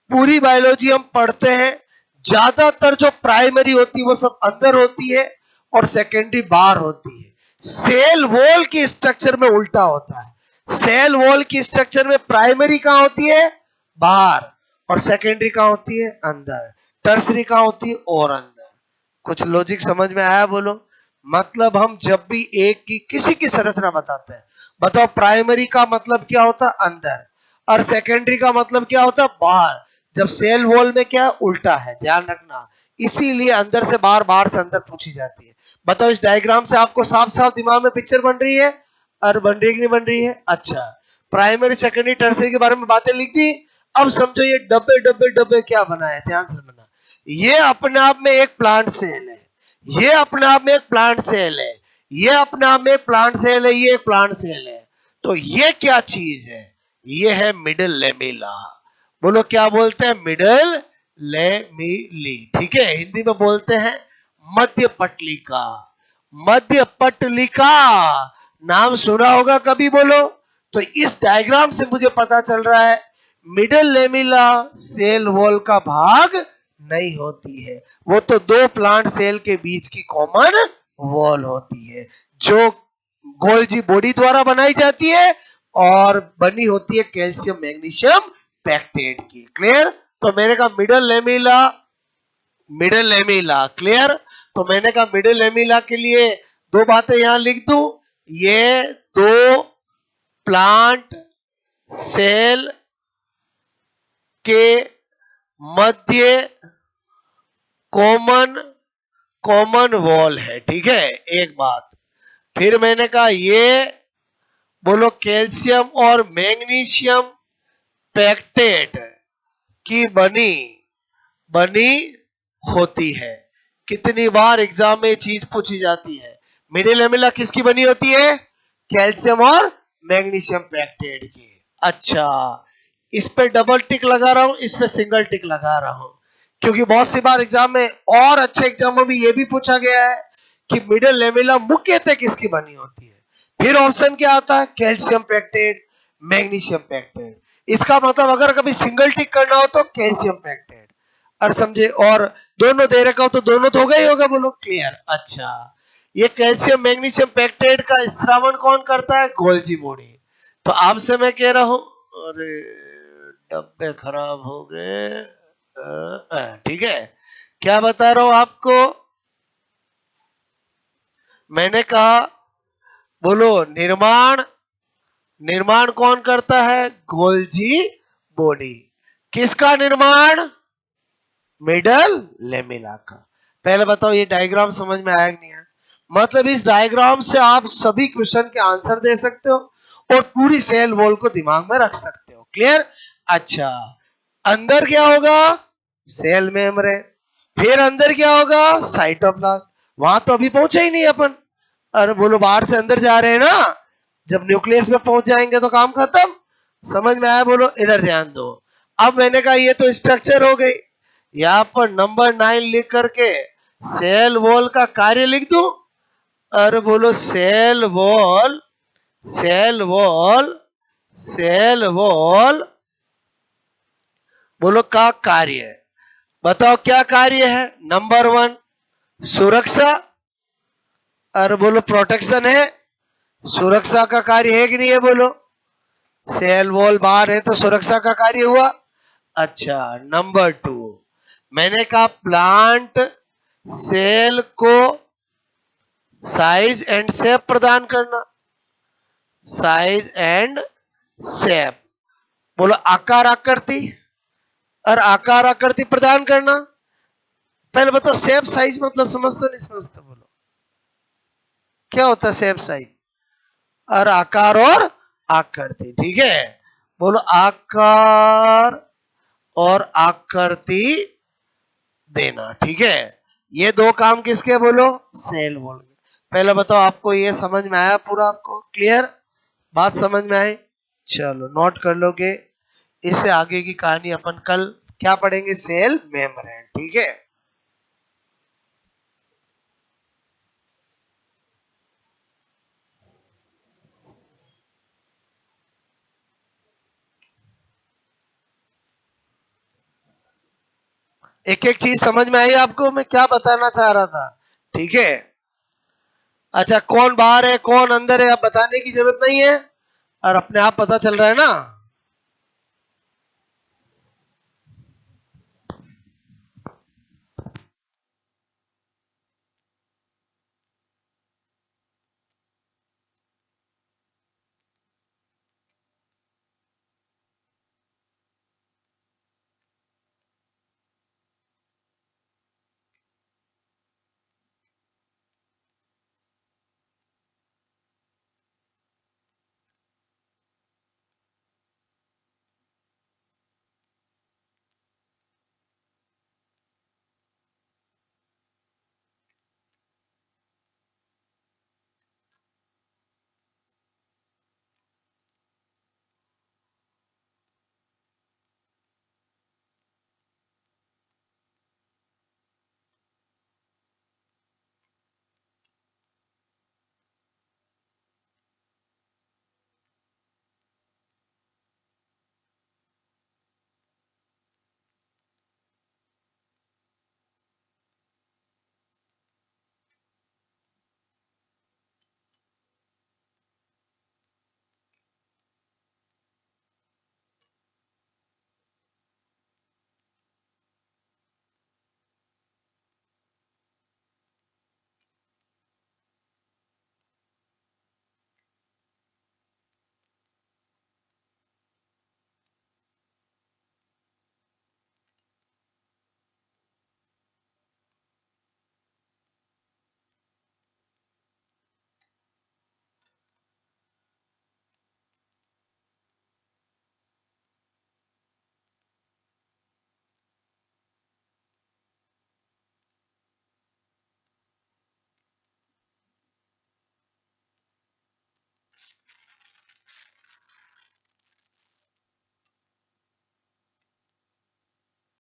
पूरी बायोलॉजी हम पढ़ते हैं, ज्यादातर जो प्राइमरी होती है वो सब अंदर होती है और सेकेंडरी बाहर होती है। सेल वॉल की स्ट्रक्चर में उल्टा होता है। सेल वॉल की स्ट्रक्चर में प्राइमरी कहां होती है? बाहर। और सेकेंडरी कहां होती है? अंदर। टर्सरी कहां होती है? और अंदर। कुछ लॉजिक समझ में आया बोलो? मतलब हम जब भी एक की किसी की संरचना बताते हैं, बताओ प्राइमरी का मतलब क्या होता है? अंदर। और सेकेंडरी का मतलब क्या होता है? बाहर। जब सेल वॉल में क्या उल्टा है, ध्यान रखना। इसीलिए अंदर से बाहर, बाहर से अंदर पूछी जाती है। बताओ इस डायग्राम से आपको साफ साफ दिमाग में पिक्चर बन रही है? और बन रही कि नहीं बन रही है? अच्छा, प्राइमरी सेकेंडरी टर्सरी के बारे में बातें लिख दी। अब समझो ये डब्बे डब्बे डब्बे क्या बनाए, ध्यान से समझना। ये अपने आप में एक प्लांट सेल है, ये अपने आप में एक प्लांट सेल है, ये अपने आप में एक प्लांट सेल है, ये एक प्लांट सेल है। तो ये क्या चीज है? ये है मिडल लेमिला। बोलो क्या बोलते हैं? Middle lamellae. ठीक है, हिंदी में बोलते हैं मध्य पटलिका। मध्य पटलिका नाम सुना होगा कभी? बोलो। तो इस डायग्राम से मुझे पता चल रहा है मिडल लेमिला सेल वॉल का भाग नहीं होती है, वो तो दो प्लांट सेल के बीच की कॉमन वॉल होती है, जो गोल्जी बॉडी द्वारा बनाई जाती है और बनी होती है कैल्शियम मैग्नीशियम पैक्टेट की। क्लियर? तो मैंने कहा middle lamella, middle lamella. Clear? तो मैंने कहा मिडल लेमिला के लिए दो बातें यहां लिख दूं। ये दो प्लांट सेल के मध्य कॉमन कॉमन वॉल है। ठीक है, एक बात। फिर मैंने कहा ये बोलो कैल्शियम और मैग्नीशियम पैक्टेट की बनी बनी होती है। कितनी बार एग्जाम में चीज पूछी जाती है, मिडिल लेमिला किसकी बनी होती है? कैल्शियम और मैग्नीशियम पेक्टेट की। अच्छा, इस पे डबल टिक लगा रहा हूं, इस पे सिंगल टिक लगा रहा हूं, क्योंकि बहुत सी बार एग्जाम में और अच्छे एग्जामों में ये भी पूछा गया है कि मिडल लेमेला मुख्यतः किसकी बनी होती है। फिर ऑप्शन क्या आता है, कैल्शियम पेक्टेट, मैग्नीशियम पेक्टेट। इसका मतलब अगर कभी सिंगल टिक करना हो तो कैल्शियम पेक्टेट, और समझे, और दोनों दे रखा हो तो दोनों तो हो गए, होगा, बोलो क्लियर। अच्छा, ये कैल्शियम मैग्नीशियम पेक्टेट का स्त्रावण कौन करता है, गोल्जी बॉडी। तो आपसे मैं कह रहा हूं, अरे डब्बे खराब हो गए, ठीक है, क्या बता रहा हूं आपको, मैंने कहा, बोलो निर्माण, निर्माण कौन करता है, गोल्जी बॉडी। किसका निर्माण, मिडल लेमेला का। पहले बताओ ये डायग्राम समझ में आया कि नहीं आया। मतलब इस डायग्राम से आप सभी क्वेश्चन के आंसर दे सकते हो और पूरी सेल वॉल को दिमाग में रख सकते हो। क्लियर। अच्छा, अंदर क्या होगा, सेल मेम्ब्रेन। फिर अंदर क्या होगा, साइटोप्लाज्म। वहां तो अभी पहुंचे ही नहीं अपन। अरे बोलो, बाहर से अंदर जा रहे हैं ना, जब न्यूक्लियस में पहुंच जाएंगे तो काम खत्म। समझ में आया, बोलो इधर ध्यान दो। अब मैंने कहा ये तो स्ट्रक्चर हो गई, यहां पर नंबर 9 लिख करके सेल वॉल का कार्य लिख दूं। अरे बोलो cell wall, cell wall, cell wall, बोलो का कार्य, बताओ क्या कार्य है। नंबर 1 सुरक्षा, अरे बोलो प्रोटेक्शन है, सुरक्षा का कार्य है कि नहीं है, बोलो। सेल वॉल बाहर है तो सुरक्षा का कार्य हुआ। अच्छा, नंबर 2 मैंने कहा प्लांट सेल को साइज एंड शेप प्रदान करना, साइज एंड शेप, बोलो आकार आकृति, और आकार आकृति प्रदान करना। पहले बताओ शेप साइज मतलब समझते नहीं समझते, बोलो क्या होता है शेप साइज, और आकार और आकृति। ठीक है, बोलो आकार और आकृति देना। ठीक है, ये दो काम किसके, बोलो सेल वॉल के। पहले बताओ आपको ये समझ में आया पूरा, आपको क्लियर, बात समझ में आई। चलो नोट कर लोगे, इससे आगे की कहानी अपन कल क्या पढ़ेंगे, सेल मेम्ब्रेन। ठीक है, एक एक चीज समझ में आई आपको, मैं क्या बताना चाह रहा था। ठीक है, अच्छा कौन बाहर है कौन अंदर है अब बताने की जरूरत नहीं है, और अपने आप पता चल रहा है ना।